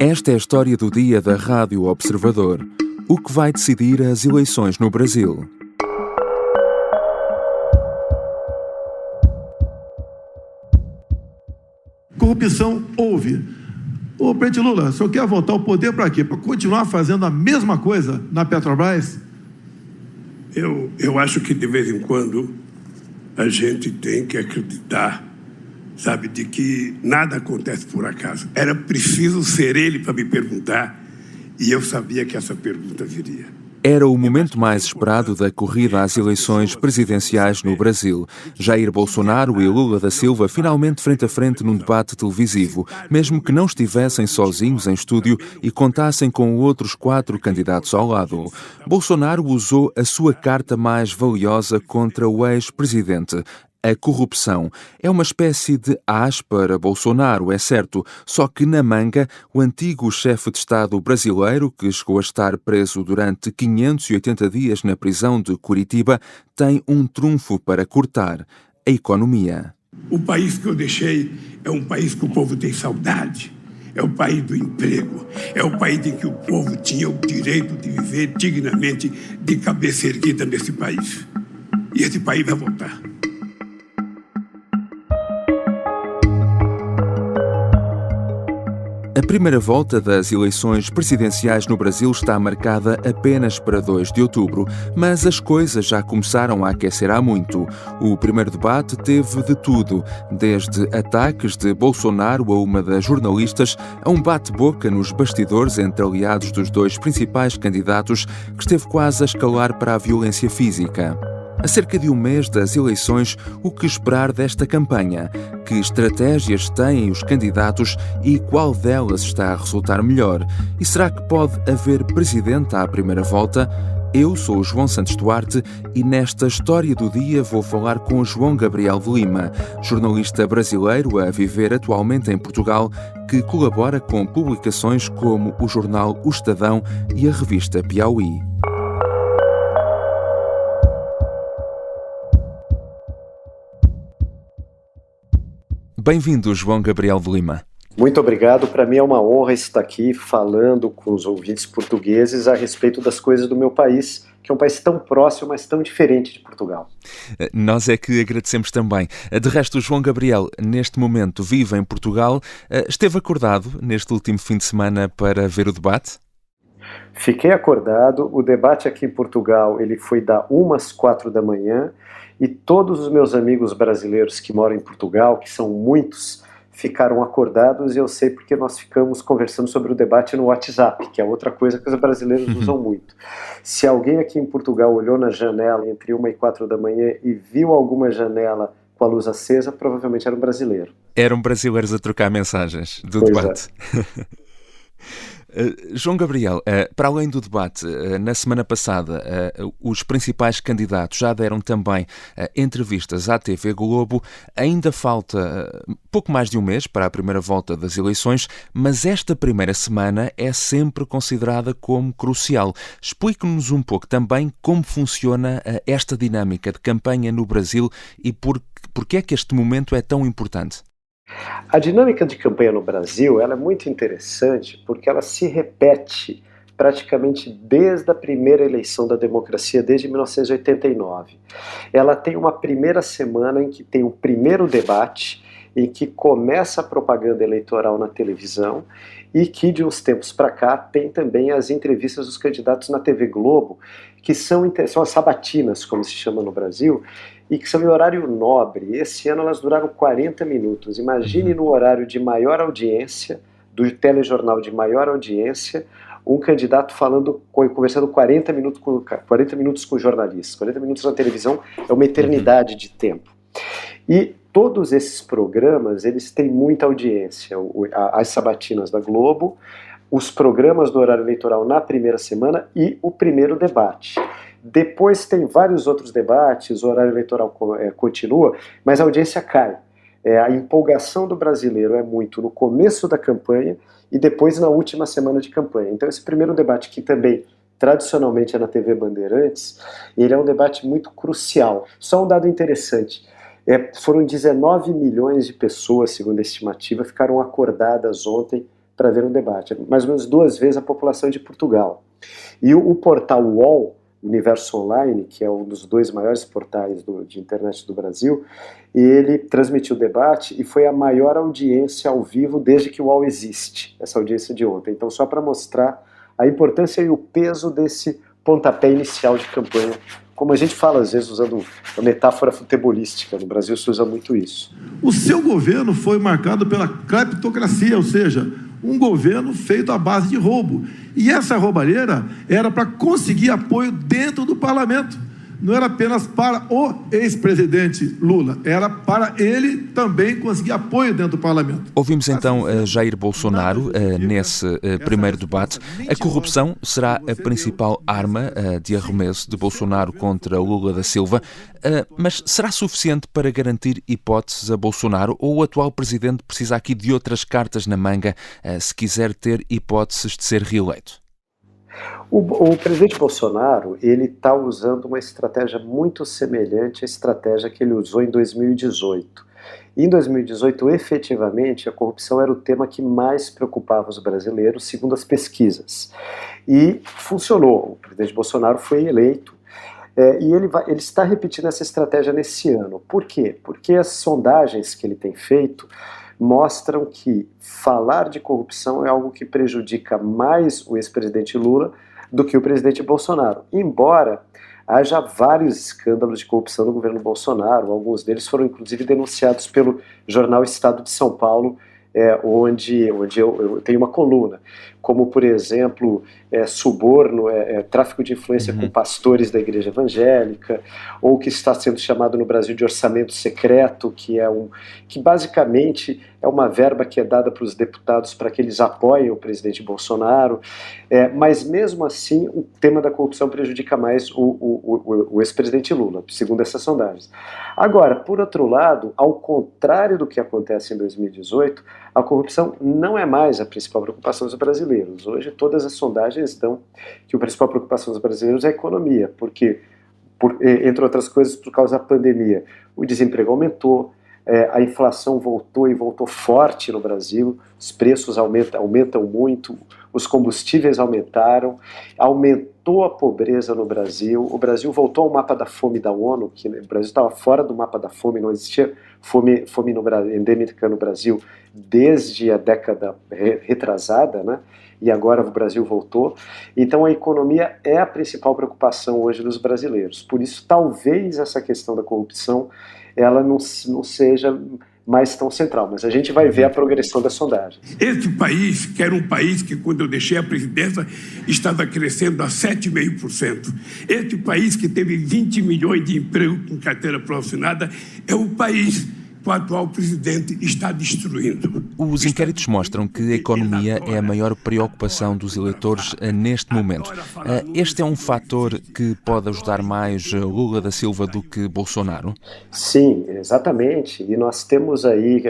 Esta é a história do dia da Rádio Observador. O que vai decidir as eleições no Brasil? Corrupção houve. O presidente Lula, o senhor quer voltar ao poder para quê? Para continuar fazendo a mesma coisa na Petrobras? Eu acho que de vez em quando a gente tem que acreditar, sabe, de que nada acontece por acaso. Era preciso ser ele para me perguntar e eu sabia que essa pergunta viria. Era o momento mais esperado da corrida às eleições presidenciais no Brasil. Jair Bolsonaro e Lula da Silva finalmente frente a frente num debate televisivo, mesmo que não estivessem sozinhos em estúdio e contassem com outros 4 candidatos ao lado. Bolsonaro usou a sua carta mais valiosa contra o ex-presidente. A corrupção é uma espécie de as para Bolsonaro, é certo, só que na manga, o antigo chefe de Estado brasileiro, que chegou a estar preso durante 580 dias na prisão de Curitiba, tem um trunfo para cortar: a economia. O país que eu deixei é um país que o povo tem saudade. É o país do emprego. É o país em que o povo tinha o direito de viver dignamente, de cabeça erguida nesse país. E esse país vai voltar. A primeira volta das eleições presidenciais no Brasil está marcada apenas para 2 de outubro, mas as coisas já começaram a aquecer há muito. O primeiro debate teve de tudo, desde ataques de Bolsonaro a uma das jornalistas, a um bate-boca nos bastidores entre aliados dos 2 principais candidatos, que esteve quase a escalar para a violência física. A cerca de um mês das eleições, o que esperar desta campanha? Que estratégias têm os candidatos e qual delas está a resultar melhor? E será que pode haver presidente à primeira volta? Eu sou o João Santos Duarte e nesta História do Dia vou falar com João Gabriel de Lima, jornalista brasileiro a viver atualmente em Portugal, que colabora com publicações como o jornal O Estadão e a revista Piauí. Bem-vindo, João Gabriel de Lima. Muito obrigado. Para mim é uma honra estar aqui falando com os ouvintes portugueses a respeito das coisas do meu país, que é um país tão próximo, mas tão diferente de Portugal. Nós é que agradecemos também. De resto, o João Gabriel, neste momento, vive em Portugal. Esteve acordado neste último fim de semana para ver o debate? Fiquei acordado. O debate aqui em Portugal ele foi da 1 às 4 da manhã e todos os meus amigos brasileiros que moram em Portugal, que são muitos, ficaram acordados e eu sei porque nós ficamos conversando sobre o debate no WhatsApp, que é outra coisa que os brasileiros usam muito. Se alguém aqui em Portugal olhou na janela entre 1 e 4 da manhã e viu alguma janela com a luz acesa, provavelmente era um brasileiro. Eram brasileiros a trocar mensagens do debate. João Gabriel, para além do debate, na semana passada os principais candidatos já deram também entrevistas à TV Globo. Ainda falta pouco mais de um mês para a primeira volta das eleições, mas esta primeira semana é sempre considerada como crucial. Explique-nos um pouco também como funciona esta dinâmica de campanha no Brasil e porque é que este momento é tão importante. A dinâmica de campanha no Brasil ela é muito interessante porque ela se repete praticamente desde a primeira eleição da democracia, desde 1989. Ela tem uma primeira semana em que tem o primeiro debate, em que começa a propaganda eleitoral na televisão e que de uns tempos para cá tem também as entrevistas dos candidatos na TV Globo, que são as sabatinas, como se chama no Brasil, e que são em horário nobre. Esse ano elas duraram 40 minutos. Imagine no horário de maior audiência, do telejornal de maior audiência, um candidato conversando 40 minutos com jornalistas. 40 minutos na televisão é uma eternidade de tempo. E todos esses programas, eles têm muita audiência. As sabatinas da Globo, os programas do horário eleitoral na primeira semana e o primeiro debate. Depois tem vários outros debates, o horário eleitoral continua, mas a audiência cai. A empolgação do brasileiro é muito no começo da campanha e depois na última semana de campanha. Então esse primeiro debate, que também tradicionalmente é na TV Bandeirantes, ele é um debate muito crucial. Só um dado interessante, foram 19 milhões de pessoas, segundo a estimativa, ficaram acordadas ontem para ver um debate. Mais ou menos 2 vezes a população de Portugal. E o portal UOL, Universo Online, que é um dos 2 maiores portais de internet do Brasil, ele transmitiu o debate e foi a maior audiência ao vivo desde que o UOL existe, essa audiência de ontem. Então, só para mostrar a importância e o peso desse pontapé inicial de campanha, como a gente fala às vezes usando a metáfora futebolística, no Brasil se usa muito isso. O seu governo foi marcado pela cleptocracia, ou seja, um governo feito à base de roubo. E essa roubalheira era para conseguir apoio dentro do parlamento. Não era apenas para o ex-presidente Lula, era para ele também conseguir apoio dentro do parlamento. Ouvimos então Jair Bolsonaro nesse primeiro debate. A corrupção será a principal arma de arremesso de Bolsonaro contra Lula da Silva, mas será suficiente para garantir hipóteses a Bolsonaro ou o atual presidente precisa aqui de outras cartas na manga se quiser ter hipóteses de ser reeleito? O presidente Bolsonaro, ele está usando uma estratégia muito semelhante à estratégia que ele usou em 2018. Em 2018, efetivamente, a corrupção era o tema que mais preocupava os brasileiros, segundo as pesquisas. E funcionou. O presidente Bolsonaro foi eleito. E ele está repetindo essa estratégia nesse ano. Por quê? Porque as sondagens que ele tem feito mostram que falar de corrupção é algo que prejudica mais o ex-presidente Lula do que o presidente Bolsonaro. Embora haja vários escândalos de corrupção no governo Bolsonaro, alguns deles foram inclusive denunciados pelo jornal Estado de São Paulo, onde eu tenho uma coluna, como por exemplo suborno, tráfico de influência com pastores da igreja evangélica, ou o que está sendo chamado no Brasil de orçamento secreto, que basicamente é uma verba que é dada para os deputados para que eles apoiem o presidente Bolsonaro, mas mesmo assim o tema da corrupção prejudica mais o ex-presidente Lula, segundo essas sondagens. Agora, por outro lado, ao contrário do que acontece em 2018, a corrupção não é mais a principal preocupação dos brasileiros. Hoje todas as sondagens dão que a principal preocupação dos brasileiros é a economia, porque, entre outras coisas, por causa da pandemia, o desemprego aumentou, a inflação voltou e voltou forte no Brasil, os preços aumentam muito, os combustíveis aumentaram, aumentou a pobreza no Brasil, o Brasil voltou ao mapa da fome da ONU, que o Brasil estava fora do mapa da fome, não existia fome endêmica no Brasil desde a década retrasada, né? E agora o Brasil voltou. Então a economia é a principal preocupação hoje dos brasileiros. Por isso, talvez essa questão da corrupção ela não seja mais tão central, mas a gente vai ver a progressão das sondagens. Esse país, que era um país que, quando eu deixei a presidência, estava crescendo a 7,5%. Esse país que teve 20 milhões de empregos com carteira profissional, é o país que o atual presidente está destruindo. Os inquéritos mostram que a economia é a maior preocupação dos eleitores neste momento. Este é um fator que pode ajudar mais Lula da Silva do que Bolsonaro? Sim, exatamente. E nós temos aí,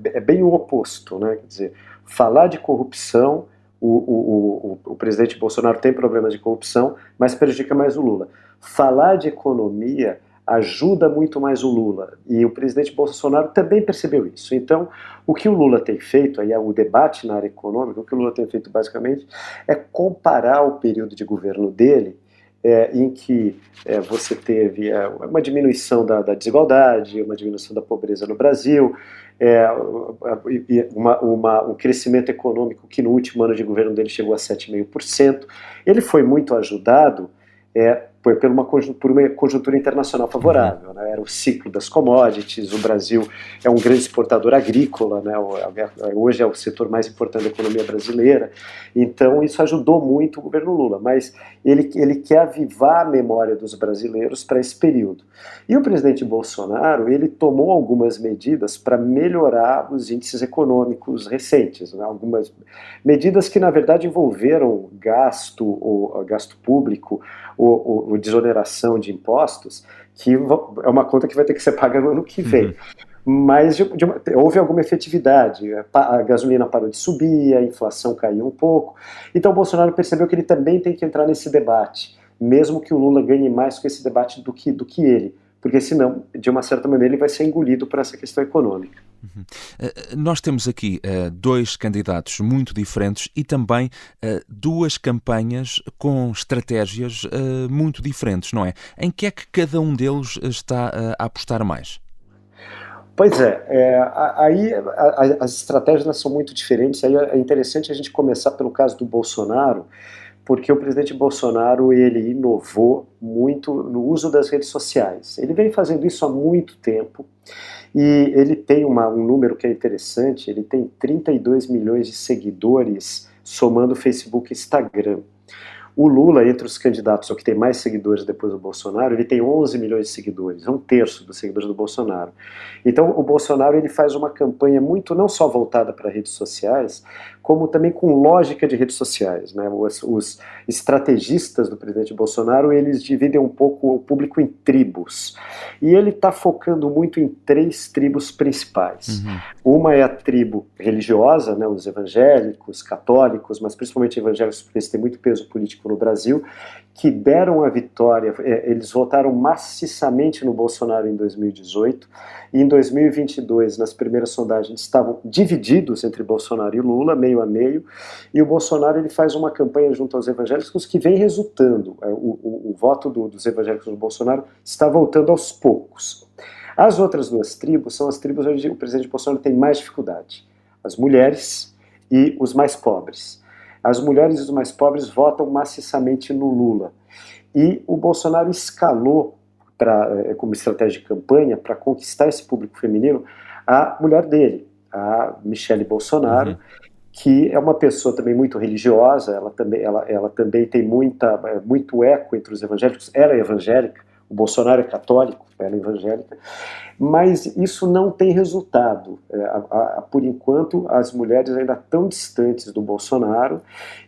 é bem o oposto, né? Quer dizer, falar de corrupção, o presidente Bolsonaro tem problemas de corrupção, mas prejudica mais o Lula. Falar de economia ajuda muito mais o Lula, e o presidente Bolsonaro também percebeu isso. Então, o que o Lula tem feito, aí é o debate na área econômica, o que o Lula tem feito basicamente é comparar o período de governo dele, em que você teve uma diminuição da desigualdade, uma diminuição da pobreza no Brasil, um crescimento econômico que no último ano de governo dele chegou a 7,5%. Ele foi muito ajudado por uma conjuntura internacional favorável, né? Era o ciclo das commodities, o Brasil é um grande exportador agrícola, né? Hoje é o setor mais importante da economia brasileira, então isso ajudou muito o governo Lula, mas ele quer avivar a memória dos brasileiros para esse período. E o presidente Bolsonaro, ele tomou algumas medidas para melhorar os índices econômicos recentes, né? Algumas medidas que na verdade envolveram gasto público, ou desoneração de impostos, que é uma conta que vai ter que ser paga no ano que vem. Mas houve alguma efetividade, a gasolina parou de subir, a inflação caiu um pouco, então o Bolsonaro percebeu que ele também tem que entrar nesse debate, mesmo que o Lula ganhe mais com esse debate do que ele, porque senão, de uma certa maneira, ele vai ser engolido por essa questão econômica. Nós temos aqui dois candidatos muito diferentes e também duas campanhas com estratégias muito diferentes, não é? Em que é que cada um deles está a apostar mais? Pois aí as estratégias elas são muito diferentes, aí é interessante a gente começar pelo caso do Bolsonaro, porque o presidente Bolsonaro ele inovou muito no uso das redes sociais. Ele vem fazendo isso há muito tempo e ele tem um número que é interessante, ele tem 32 milhões de seguidores somando Facebook e Instagram. O Lula, entre os candidatos, o que tem mais seguidores depois do Bolsonaro, ele tem 11 milhões de seguidores, 1/3 dos seguidores do Bolsonaro. Então, o Bolsonaro ele faz uma campanha muito, não só voltada para redes sociais, como também com lógica de redes sociais, né? Os estrategistas do presidente Bolsonaro, eles dividem um pouco o público em tribos. E ele está focando muito em 3 tribos principais. Uma é a tribo religiosa, né, os evangélicos, católicos, mas principalmente evangélicos, porque eles têm muito peso político no Brasil, que deram a vitória, eles votaram maciçamente no Bolsonaro em 2018, e em 2022, nas primeiras sondagens, estavam divididos entre Bolsonaro e Lula, meio a meio, e o Bolsonaro ele faz uma campanha junto aos evangélicos que vem resultando, o voto dos evangélicos do Bolsonaro está voltando aos poucos. As outras 2 tribos são as tribos onde o presidente Bolsonaro tem mais dificuldade, as mulheres e os mais pobres. As mulheres e os mais pobres votam maciçamente no Lula. E o Bolsonaro escalou, como estratégia de campanha, para conquistar esse público feminino, a mulher dele, a Michele Bolsonaro, que é uma pessoa também muito religiosa, ela também tem muito eco entre os evangélicos, ela é evangélica, o Bolsonaro é católico, ela é evangélica, mas isso não tem resultado. Por enquanto, as mulheres ainda estão distantes do Bolsonaro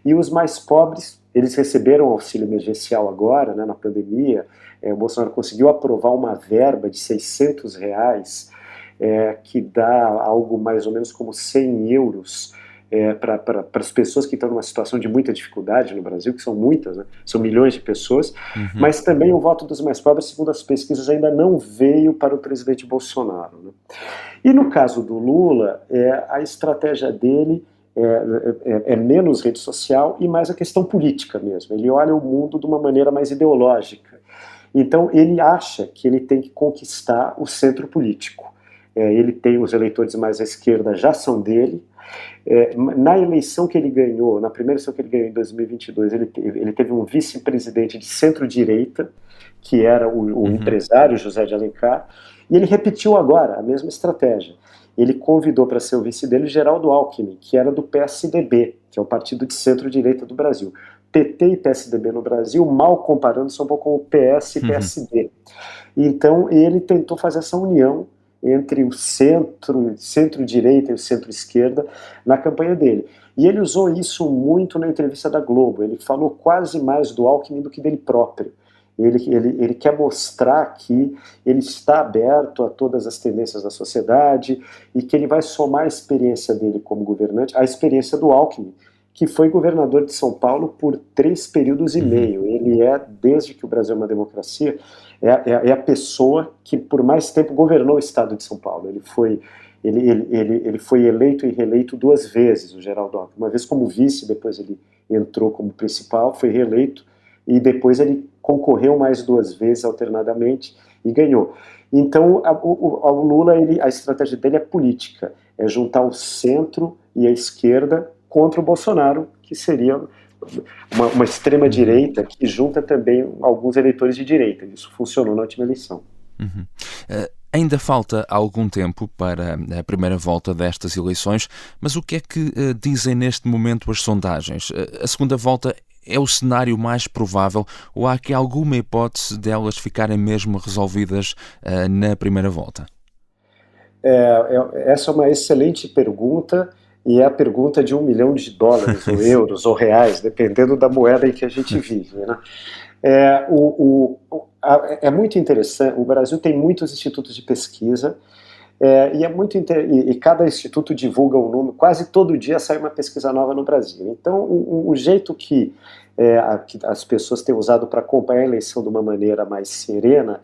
e os mais pobres, eles receberam auxílio emergencial agora, né, na pandemia. O Bolsonaro conseguiu aprovar uma verba de R$600, que dá algo mais ou menos como 100 euros para as pessoas que estão numa situação de muita dificuldade no Brasil, que são muitas, né? São milhões de pessoas, mas também o voto dos mais pobres, segundo as pesquisas, ainda não veio para o presidente Bolsonaro, né? E no caso do Lula, a estratégia dele é menos rede social e mais a questão política mesmo. Ele olha o mundo de uma maneira mais ideológica. Então ele acha que ele tem que conquistar o centro político. Ele tem os eleitores mais à esquerda, já são dele. Na eleição que ele ganhou, na primeira eleição que ele ganhou em 2022, ele teve um vice-presidente de centro-direita, que era o empresário José de Alencar, e ele repetiu agora a mesma estratégia. Ele convidou para ser o vice dele Geraldo Alckmin, que era do PSDB, que é o partido de centro-direita do Brasil. PT e PSDB no Brasil, mal comparando, são um pouco como o PS e PSD. Então ele tentou fazer essa união entre o centro-direita e o centro-esquerda na campanha dele. E ele usou isso muito na entrevista da Globo. Ele falou quase mais do Alckmin do que dele próprio. Ele quer mostrar que ele está aberto a todas as tendências da sociedade e que ele vai somar a experiência dele como governante à experiência do Alckmin, que foi governador de São Paulo por 3 períodos e meio. Ele desde que o Brasil é uma democracia, é a pessoa que por mais tempo governou o estado de São Paulo. Ele foi eleito e reeleito 2 vezes, o Geraldo Alckmin. Uma vez como vice, depois ele entrou como principal, foi reeleito, e depois ele concorreu mais 2 vezes alternadamente e ganhou. Então, o Lula, a estratégia dele é política, é juntar o centro e a esquerda contra o Bolsonaro, que seria uma extrema-direita que junta também alguns eleitores de direita. Isso funcionou na última eleição. Ainda falta algum tempo para a primeira volta destas eleições, mas o que é que dizem neste momento as sondagens? A segunda volta é o cenário mais provável ou há aqui alguma hipótese delas ficarem mesmo resolvidas na primeira volta? Essa é uma excelente pergunta. E é a pergunta de $1 milhão, ou euros, ou reais, dependendo da moeda em que a gente vive, né? É muito interessante, o Brasil tem muitos institutos de pesquisa, E é muito e cada instituto divulga um número, quase todo dia sai uma pesquisa nova no Brasil. Então, o jeito que as pessoas têm usado para acompanhar a eleição de uma maneira mais serena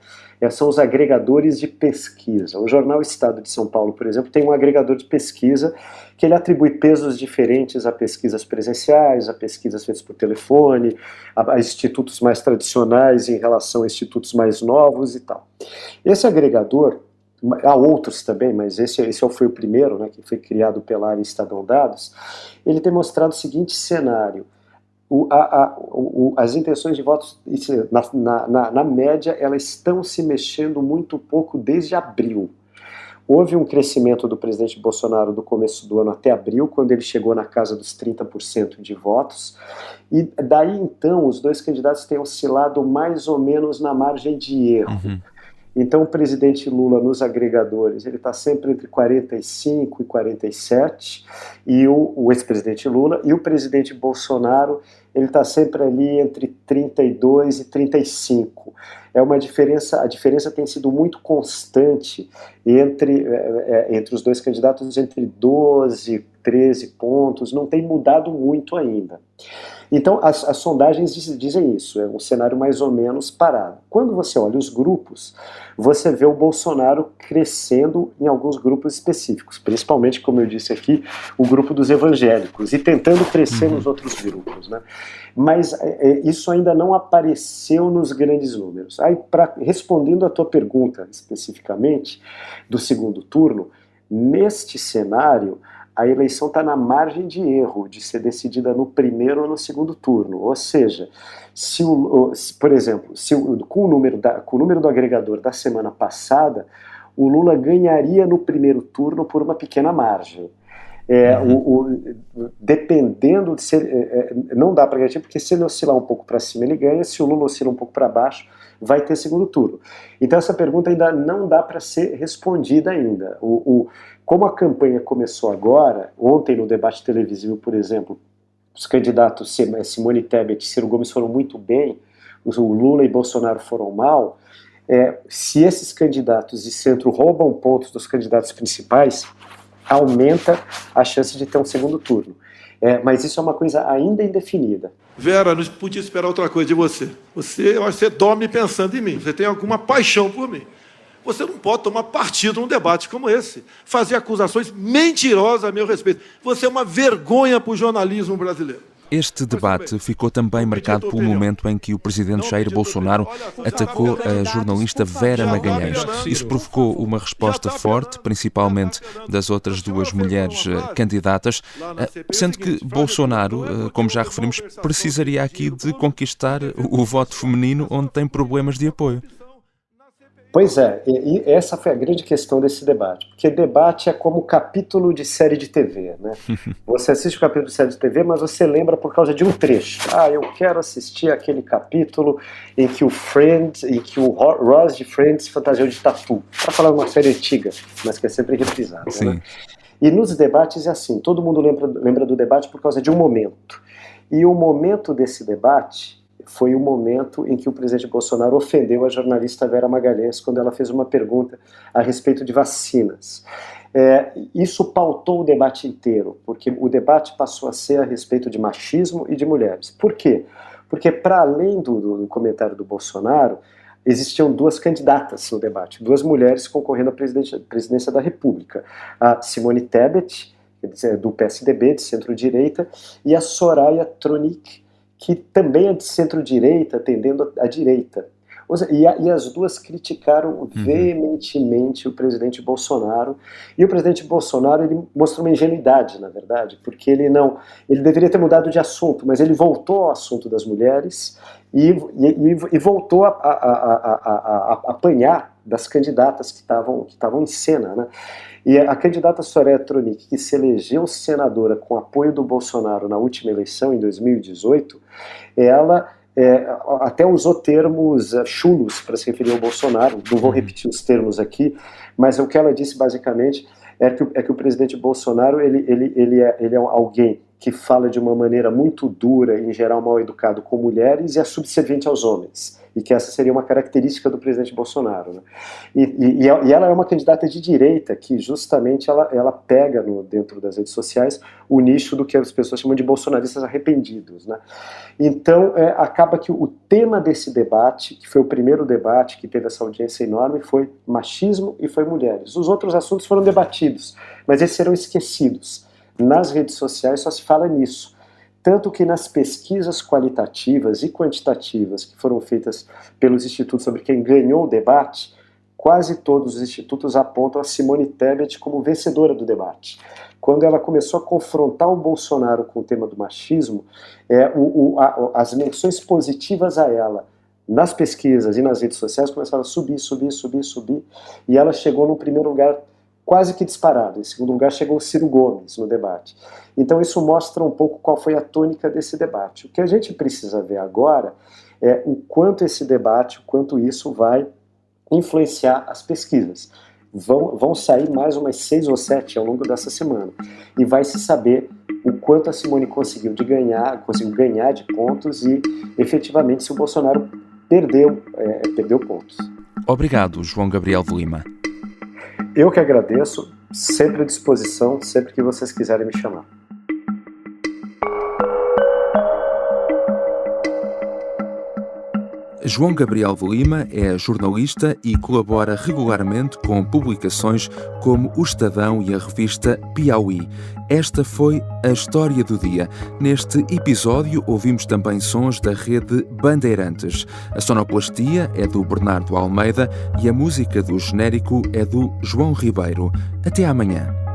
são os agregadores de pesquisa. O jornal Estado de São Paulo, por exemplo, tem um agregador de pesquisa que ele atribui pesos diferentes a pesquisas presenciais, a pesquisas feitas por telefone, a institutos mais tradicionais em relação a institutos mais novos e tal. Esse agregador, há outros também, mas esse foi o primeiro, né, que foi criado pela área Estadão Dados, ele tem mostrado o seguinte cenário: as intenções de votos, na média, elas estão se mexendo muito pouco desde abril. Houve um crescimento do presidente Bolsonaro do começo do ano até abril, quando ele chegou na casa dos 30% de votos, e daí então os dois candidatos têm oscilado mais ou menos na margem de erro. Uhum. Então o presidente Lula nos agregadores, ele está sempre entre 45 e 47, e o ex-presidente Lula, e o presidente Bolsonaro, ele está sempre ali entre 32 e 35. É uma diferença, a diferença tem sido muito constante entre os dois candidatos, entre 12, 13 pontos, não tem mudado muito ainda. Então, as sondagens dizem isso, é um cenário mais ou menos parado. Quando você olha os grupos, você vê o Bolsonaro crescendo em alguns grupos específicos, principalmente, como eu disse aqui, o grupo dos evangélicos, e tentando crescer nos outros grupos, né? Mas isso ainda não apareceu nos grandes números. Aí, respondendo à tua pergunta especificamente do segundo turno, neste cenário, a eleição está na margem de erro de ser decidida no primeiro ou no segundo turno. Ou seja, por exemplo, com o número do agregador da semana passada, o Lula ganharia no primeiro turno por uma pequena margem. Dependendo de não dá para garantir, porque se ele oscilar um pouco para cima ele ganha, se o Lula oscilar um pouco para baixo vai ter segundo turno. Então essa pergunta ainda não dá para ser respondida ainda. Como a campanha começou agora, ontem no debate televisivo, por exemplo, os candidatos Simone Tebet e Ciro Gomes foram muito bem, o Lula e Bolsonaro foram mal. Se esses candidatos de centro roubam pontos dos candidatos principais, aumenta a chance de ter um segundo turno. Mas isso é uma coisa ainda indefinida. Vera, não podia esperar outra coisa de você. Eu acho que você dorme pensando em mim, você tem alguma paixão por mim. Você não pode tomar partido num debate como esse, fazer acusações mentirosas a meu respeito. Você é uma vergonha para o jornalismo brasileiro. Este debate ficou também marcado pelo momento em que o presidente Jair Bolsonaro atacou a jornalista Vera Magalhães. Isso provocou uma resposta forte, principalmente das outras duas mulheres candidatas, sendo que Bolsonaro, como já referimos, precisaria aqui de conquistar o voto feminino onde tem problemas de apoio. Pois é, e essa foi a grande questão desse debate, porque debate é como capítulo de série de TV, né? Você assiste o capítulo de série de TV, mas você lembra por causa de um trecho. Eu quero assistir aquele capítulo em que o Ross de Friends fantasiou de tatu, para falar uma série antiga, mas que é sempre reprisada, né? E nos debates é assim, todo mundo lembra do debate por causa de um momento. E o momento desse debate foi o momento em que o presidente Bolsonaro ofendeu a jornalista Vera Magalhães quando ela fez uma pergunta a respeito de vacinas. Isso pautou o debate inteiro, porque o debate passou a ser a respeito de machismo e de mulheres. Por quê? Porque, para além do comentário do Bolsonaro, existiam duas candidatas no debate, duas mulheres concorrendo à presidência da República. A Simone Tebet, do PSDB, de centro-direita, e a Soraya Tronic, que também é de centro-direita, tendendo à direita. E as duas criticaram veementemente o presidente Bolsonaro, e o presidente Bolsonaro ele mostrou uma ingenuidade, na verdade, porque ele deveria ter mudado de assunto, mas ele voltou ao assunto das mulheres e voltou a apanhar das candidatas que estavam em cena, né? E a candidata Soraya Tronic, que se elegeu senadora com apoio do Bolsonaro na última eleição, em 2018, ela até usou termos chulos para se referir ao Bolsonaro. Não vou repetir os termos aqui, mas o que ela disse basicamente é que o presidente Bolsonaro ele é alguém que fala de uma maneira muito dura, em geral mal educado com mulheres, e é subserviente aos homens, e que essa seria uma característica do presidente Bolsonaro, né? E ela é uma candidata de direita que justamente ela pega dentro das redes sociais o nicho do que as pessoas chamam de bolsonaristas arrependidos, né? Então acaba que o tema desse debate, que foi o primeiro debate que teve essa audiência enorme, foi machismo e foi mulheres. Os outros assuntos foram debatidos, mas esses serão esquecidos. Nas redes sociais só se fala nisso. Tanto que nas pesquisas qualitativas e quantitativas que foram feitas pelos institutos sobre quem ganhou o debate, quase todos os institutos apontam a Simone Tebet como vencedora do debate. Quando ela começou a confrontar o Bolsonaro com o tema do machismo, as menções positivas a ela nas pesquisas e nas redes sociais começaram a subir, e ela chegou no primeiro lugar quase que disparado. Em segundo lugar chegou o Ciro Gomes no debate. Então isso mostra um pouco qual foi a tônica desse debate. O que a gente precisa ver agora é o quanto esse debate, o quanto isso vai influenciar as pesquisas. Vão sair mais umas 6 ou 7 ao longo dessa semana. E vai se saber o quanto a Simone conseguiu ganhar de pontos e, efetivamente, se o Bolsonaro perdeu pontos. Obrigado, João Gabriel de Lima. Eu que agradeço, sempre à disposição, sempre que vocês quiserem me chamar. João Gabriel de Lima é jornalista e colabora regularmente com publicações como O Estadão e a revista Piauí. Esta foi a História do Dia. Neste episódio ouvimos também sons da rede Bandeirantes. A sonoplastia é do Bernardo Almeida e a música do genérico é do João Ribeiro. Até amanhã.